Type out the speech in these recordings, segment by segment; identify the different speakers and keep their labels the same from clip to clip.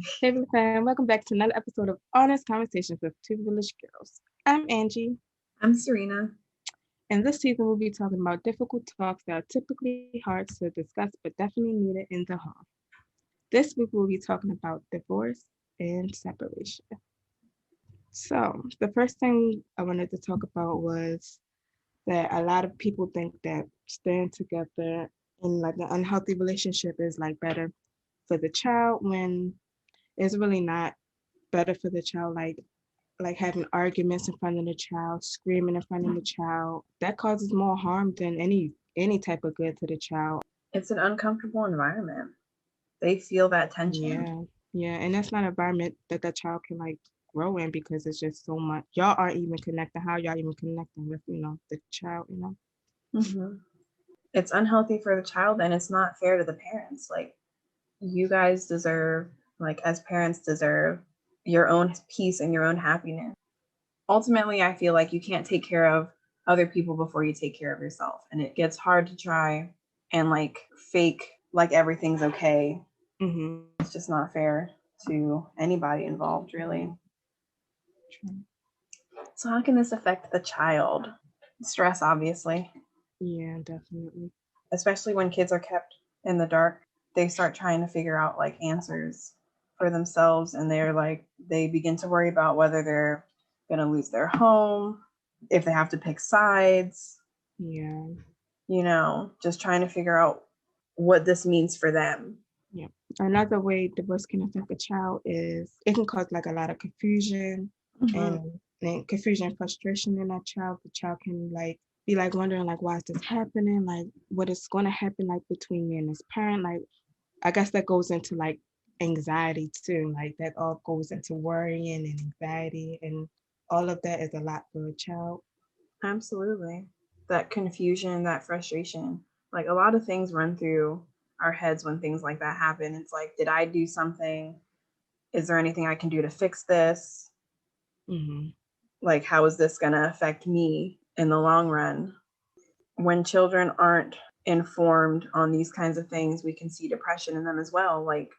Speaker 1: Hey, fam, welcome back to another episode of Honest Conversations with Two Village Girls. I'm Angie,
Speaker 2: I'm Serena.
Speaker 1: and this season we'll be talking about difficult talks that are typically hard to discuss but definitely needed in the home. This week we'll be talking about divorce and separation. So, the first thing I wanted to talk about was that a lot of people think that staying together in like an unhealthy relationship is like better for the child when it's really not better for the child. Like having arguments in front of the child, screaming in front of the child, that causes more harm than any type of good to the child.
Speaker 2: It's an uncomfortable environment. They feel that tension.
Speaker 1: Yeah, yeah, and that's not an environment that the child can like grow in because it's just so much. Y'all aren't even connecting. How y'all even connecting with the child?
Speaker 2: hmm It's unhealthy for the child and it's not fair to the parents. Like, you guys deserve, like, as parents, deserve your own peace and your own happiness. Ultimately, I feel like you can't take care of other people before you take care of yourself. And it gets hard to try and, like, fake like everything's okay.
Speaker 1: Mm-hmm.
Speaker 2: It's just not fair to anybody involved, really.
Speaker 1: True.
Speaker 2: So, how can this affect the child? Stress, obviously,
Speaker 1: Yeah, definitely.
Speaker 2: especially when kids are kept in the dark. They start trying to figure out like answers for themselves, and they begin to worry about whether they're going to lose their home, if they have to pick sides,
Speaker 1: Yeah,
Speaker 2: just trying to figure out what this means for them.
Speaker 1: yeah. Another way divorce can affect a child is it can cause like a lot of confusion
Speaker 2: hmm
Speaker 1: and, and confusion and frustration in that child. The child can like be like wondering like why is this happening? Like what is gonna happen like between me and this parent? Like I guess that goes into like anxiety too. Like that all goes into worrying and anxiety and all of that is a lot for a child.
Speaker 2: Absolutely. That confusion, that frustration, like a lot of things run through our heads when things like that happen. It's like, did I do something? Is there anything I can do to fix this?
Speaker 1: Hmm.
Speaker 2: Like, how is this going to affect me in the long run? When children aren't informed on these kinds of things, we can see depression in them as well. Like,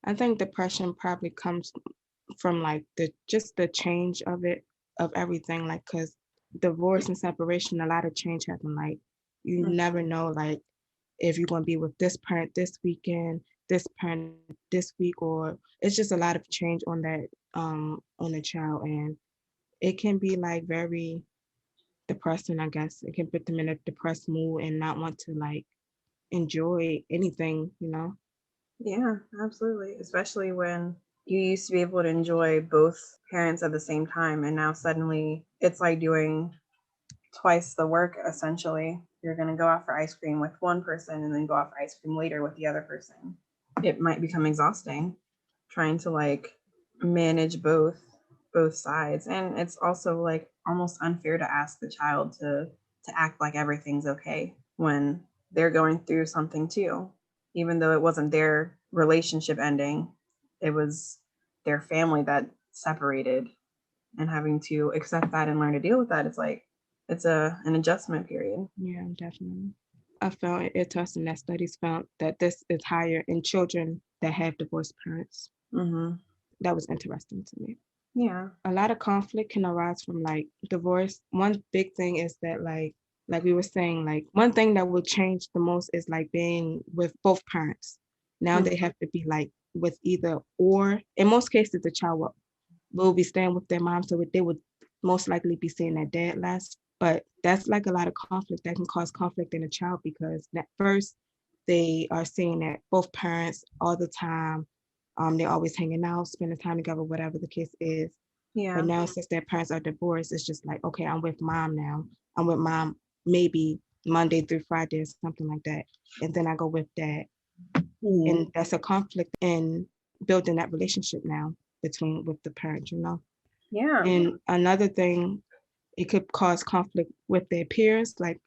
Speaker 1: I think depression probably comes from like the just the change of it of everything like because divorce and separation a lot of change happen like you never know like if you're going to be with this parent this weekend this parent this week or it's just a lot of change on the child and it can be like very depressing. I guess it can put them in a depressed mood and not want to like enjoy anything.
Speaker 2: yeah, absolutely. Especially when you used to be able to enjoy both parents at the same time, and now suddenly it's like doing twice the work essentially. You're going to go out for ice cream with one person and then go out for ice cream later with the other person. It might become exhausting trying to like manage both sides, and it's also like almost unfair to ask the child to act like everything's okay when they're going through something too, even though it wasn't their relationship ending, it was their family that separated, and having to accept that and learn to deal with that. It's like it's a an adjustment period.
Speaker 1: Yeah, definitely. I found it interesting that studies found that this is higher in children that have divorced parents.
Speaker 2: hmm
Speaker 1: That was interesting to me.
Speaker 2: Yeah.
Speaker 1: A lot of conflict can arise from like divorce. One big thing is that like we were saying, like one thing that will change the most is like being with both parents. Now they have to be like with either or. In most cases, the child will be staying with their mom, so they would most likely be seeing their dad less. But that's like a lot of conflict that can cause conflict in a child because at first they are seeing that both parents all the time. They're always hanging out, spending time together, whatever the case is. But
Speaker 2: Yeah.
Speaker 1: now since their parents are divorced, it's just like, okay, I'm with mom now. I'm with mom maybe Monday through Friday or something like that. And then I go with dad.
Speaker 2: Mhm.
Speaker 1: And that's a conflict in building that relationship now between with the parent.
Speaker 2: Yeah.
Speaker 1: And another thing, it could cause conflict with their peers. Like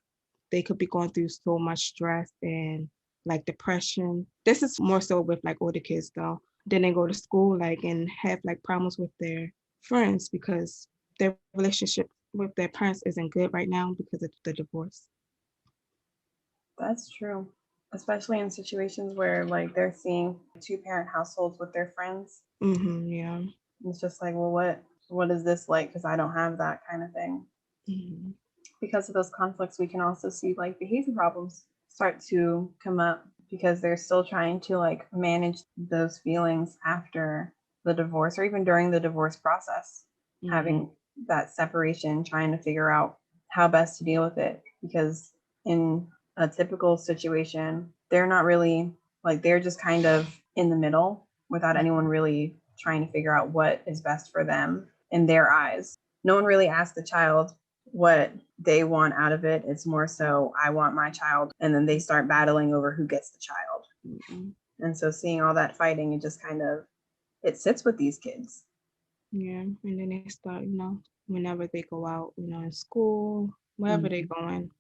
Speaker 1: they could be going through so much stress and like depression. This is more so with like older kids though. Then they go to school like and have like problems with their friends because their relationship with their parents isn't good right now because of the divorce.
Speaker 2: That's true. especially in situations where like they're seeing two-parent households with their friends.
Speaker 1: Yeah.
Speaker 2: It's just like, well, what is this like? Because I don't have that kind of thing.
Speaker 1: Hmm.
Speaker 2: Because of those conflicts, we can also see like behavior problems start to come up because they're still trying to like manage those feelings after the divorce or even during the divorce process,
Speaker 1: Hmm.
Speaker 2: having that separation, trying to figure out how best to deal with it. Because in a typical situation, they're not really like they're just kind of in the middle without anyone really trying to figure out what is best for them in their eyes. No one really asks the child what they want out of it. It's more so, I want my child. And then they start battling over who gets the child.
Speaker 1: Hmm.
Speaker 2: And so seeing all that fighting, it just kind of, it sits with these kids.
Speaker 1: Yeah. And then they start, whenever they go out, in school, wherever they're
Speaker 2: Mm-hmm.
Speaker 1: going,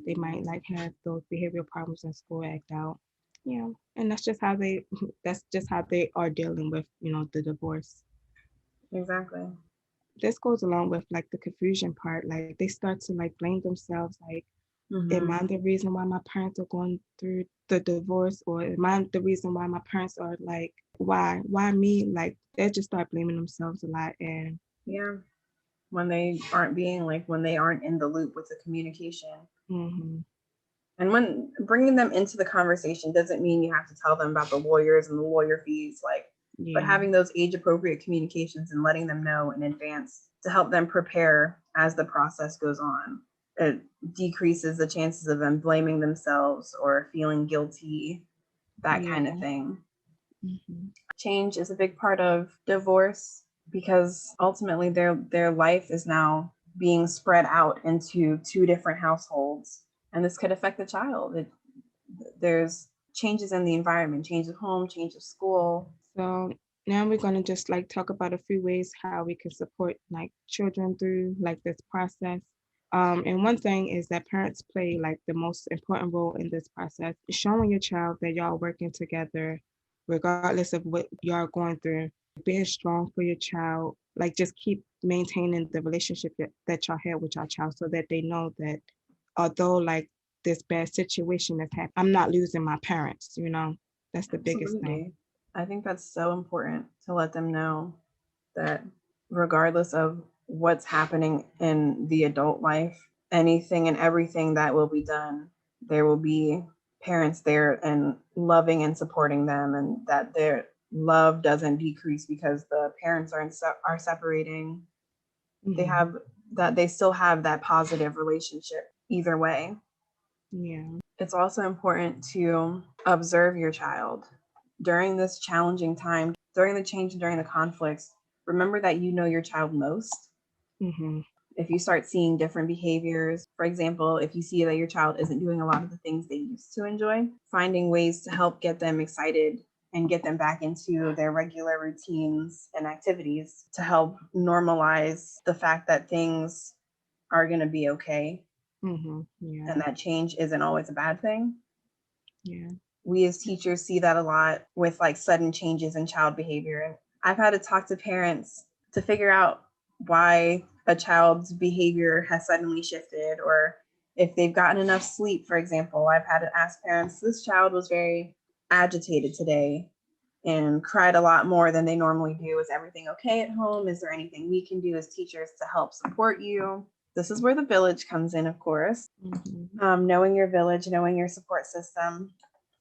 Speaker 1: they might like have those behavioral problems in school, act out. Yeah. And that's just how they, that's just how they are dealing with, the divorce.
Speaker 2: Exactly.
Speaker 1: This goes along with like the confusion part. Like they start to like blame themselves. Like, am
Speaker 2: Mm-hmm.
Speaker 1: I the reason why my parents are going through the divorce, or am I the reason why my parents are like, why me? Like they just start blaming themselves a lot, and
Speaker 2: Yeah. When they aren't being like, when they aren't in the loop with the communication.
Speaker 1: hmm
Speaker 2: And when bringing them into the conversation doesn't mean you have to tell them about the lawyers and the lawyer fees, like, but
Speaker 1: yeah,
Speaker 2: having those age appropriate communications and letting them know in advance to help them prepare as the process goes on. It decreases the chances of them blaming themselves or feeling guilty, that kind of
Speaker 1: yeah,
Speaker 2: thing.
Speaker 1: hmm
Speaker 2: Change is a big part of divorce because ultimately their life is now being spread out into two different households, and this could affect the child. There's changes in the environment, change of home, change of school.
Speaker 1: So now we're gonna just like talk about a few ways how we can support like children through like this process. And one thing is that parents play like the most important role in this process, showing your child that y'all working together, regardless of what y'all going through, being strong for your child, like just keep maintaining the relationship that y'all have with your child so that they know that although like this bad situation is happening, I'm not losing my parents. That's the biggest thing.
Speaker 2: Absolutely. I think that's so important to let them know that regardless of what's happening in the adult life, anything and everything that will be done, there will be parents there and loving and supporting them, and that their love doesn't decrease because the parents are separating. They
Speaker 1: Hmm.
Speaker 2: have that they still have that positive relationship either way.
Speaker 1: Yeah.
Speaker 2: It's also important to observe your child during this challenging time, during the change and during the conflicts. Remember that you know your child most.
Speaker 1: Hmm.
Speaker 2: If you start seeing different behaviors, for example, if you see that your child isn't doing a lot of the things they used to enjoy, finding ways to help get them excited and get them back into their regular routines and activities to help normalize the fact that things are going to be okay
Speaker 1: Yeah.
Speaker 2: and that change isn't always a bad thing.
Speaker 1: Yeah.
Speaker 2: We as teachers see that a lot with like sudden changes in child behavior. And I've had to talk to parents to figure out why a child's behavior has suddenly shifted, or if they've gotten enough sleep, for example. I've had to ask parents, this child was very agitated today and cried a lot more than they normally do. Is everything okay at home? Is there anything we can do as teachers to help support you? This is where the village comes in, of course.
Speaker 1: Hmm.
Speaker 2: Knowing your village, knowing your support system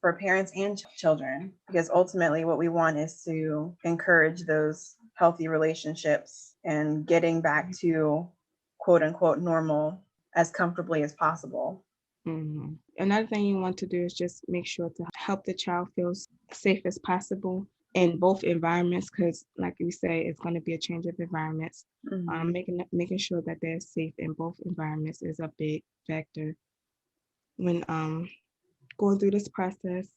Speaker 2: for parents and children, because ultimately what we want is to encourage those healthy relationships and getting back to quote unquote normal as comfortably as possible.
Speaker 1: Another thing you want to do is just make sure to help the child feel safe as possible in both environments, because, like you say, it's going to be a change of environments.
Speaker 2: Mm-hmm.
Speaker 1: Making sure that they're safe in both environments is a big factor when going through this process.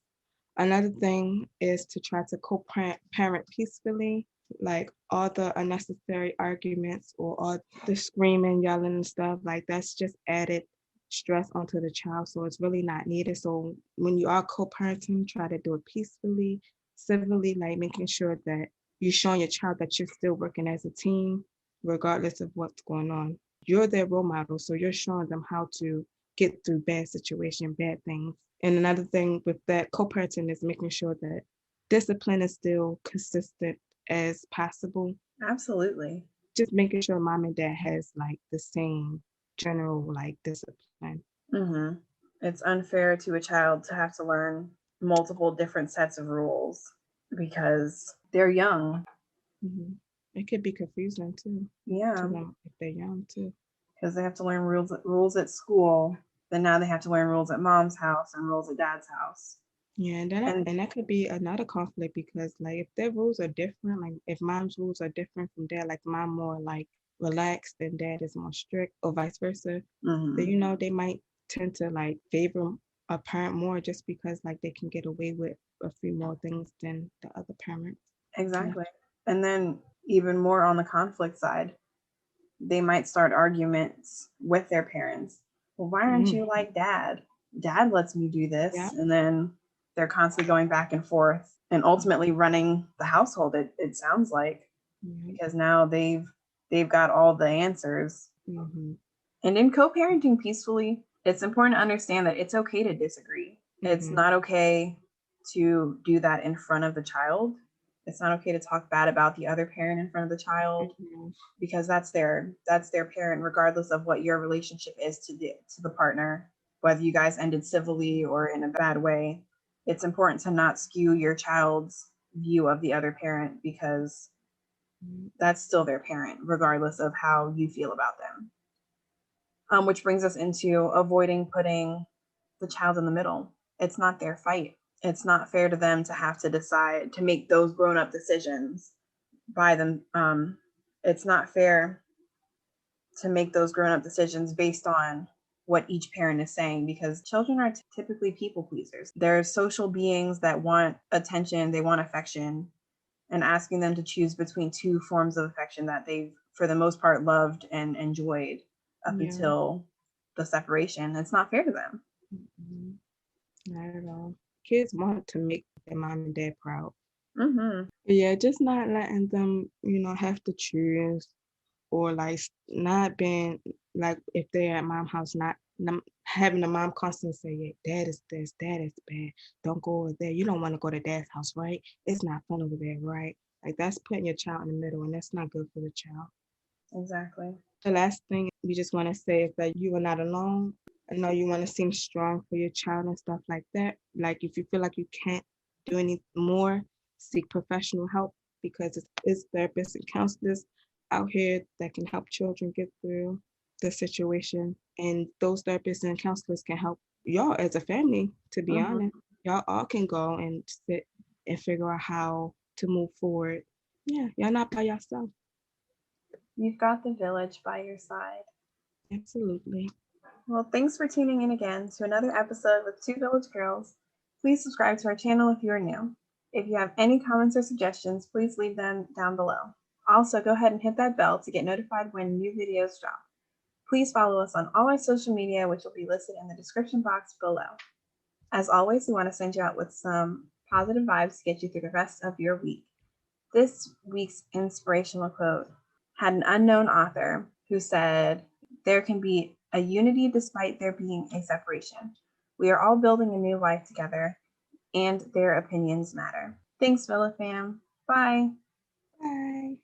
Speaker 1: Another thing is to try to co-parent peacefully, like all the unnecessary arguments or all the screaming, yelling, and stuff. Like that's just added stress onto the child, so it's really not needed. So when you are co-parenting, try to do it peacefully, civilly, like making sure that you're showing your child that you're still working as a team, regardless of what's going on. You're their role model, so you're showing them how to get through bad situation, bad things. And another thing with that co-parenting is making sure that discipline is still consistent as possible.
Speaker 2: Absolutely.
Speaker 1: Just making sure mom and dad has like the same general like discipline.
Speaker 2: Mm-hmm. It's unfair to a child to have to learn multiple different sets of rules because they're young.
Speaker 1: Hmm. It could be confusing too to
Speaker 2: Yeah,
Speaker 1: them if they're young too.
Speaker 2: because they have to learn rules at school. Then now they have to learn rules at mom's house and rules at dad's house.
Speaker 1: Yeah,
Speaker 2: And
Speaker 1: and that could be another conflict because like if their rules are different, like if mom's rules are different from dad, like mom more like relaxed and dad is more strict, or vice versa, then
Speaker 2: mm-hmm,
Speaker 1: they might tend to like favor a parent more just because like they can get away with a few more things than the other parents. Yeah.
Speaker 2: exactly. And then even more on the conflict side, they might start arguments with their parents. Well, why aren't
Speaker 1: Mm.
Speaker 2: you like dad? Dad lets me do
Speaker 1: Yeah.
Speaker 2: this. And then they're constantly going back and forth and ultimately running the household, it sounds like,
Speaker 1: Yeah.
Speaker 2: because now they've got all the answers.
Speaker 1: Mm-hmm.
Speaker 2: And in co-parenting peacefully, it's important to understand that it's okay to disagree. It's
Speaker 1: Mm-hmm.
Speaker 2: not okay to do that in front of the child. It's not okay to talk bad about the other parent in front of the child
Speaker 1: Mm-hmm.
Speaker 2: because that's their parent, regardless of what your relationship is to the partner, whether you guys ended civilly or in a bad way. It's important to not skew your child's view of the other parent because that's still their parent, regardless of how you feel about them. Which brings us into avoiding putting the child in the middle. It's not their fight. It's not fair to them to have to decide to make those grown up decisions by them. It's not fair to make those grown up decisions based on what each parent is saying because children are typically people pleasers. They're social beings that want attention, they want affection, and asking them to choose between two forms of affection that they've, for the most part, loved and enjoyed up
Speaker 1: Yeah.
Speaker 2: until the separation, it's not fair to them.
Speaker 1: Mm-hmm. Not at all. Kids want to make their mom and dad proud.
Speaker 2: Mm-hmm.
Speaker 1: But yeah, just not letting them, have to choose or like not being like if they're at mom house, not having the mom constantly say, yeah, dad is this, dad is bad. Don't go over there. You don't want to go to dad's house, right? It's not fun over there, right? Like that's putting your child in the middle and that's not good for the child.
Speaker 2: Exactly.
Speaker 1: The last thing we just want to say is that you are not alone. I know you want to seem strong for your child and stuff like that. Like if you feel like you can't do any more, seek professional help because it's therapists and counselors out here that can help children get through the situation. And those therapists and counselors can help y'all as a family, to be honest.
Speaker 2: Mm-hmm.
Speaker 1: Y'all all can go and sit and figure out how to move forward. Yeah, y'all not by yourself.
Speaker 2: You've got the village by your side.
Speaker 1: Absolutely.
Speaker 2: Well, thanks for tuning in again to another episode with Two Village Girls. Please subscribe to our channel if you are new. If you have any comments or suggestions, please leave them down below. Also, go ahead and hit that bell to get notified when new videos drop. Please follow us on all our social media, which will be listed in the description box below. As always, we want to send you out with some positive vibes to get you through the rest of your week. This week's inspirational quote had an unknown author who said, there can be a unity despite there being a separation. We are all building a new life together, and their opinions matter. Thanks, Villa fam. Bye.
Speaker 1: Bye.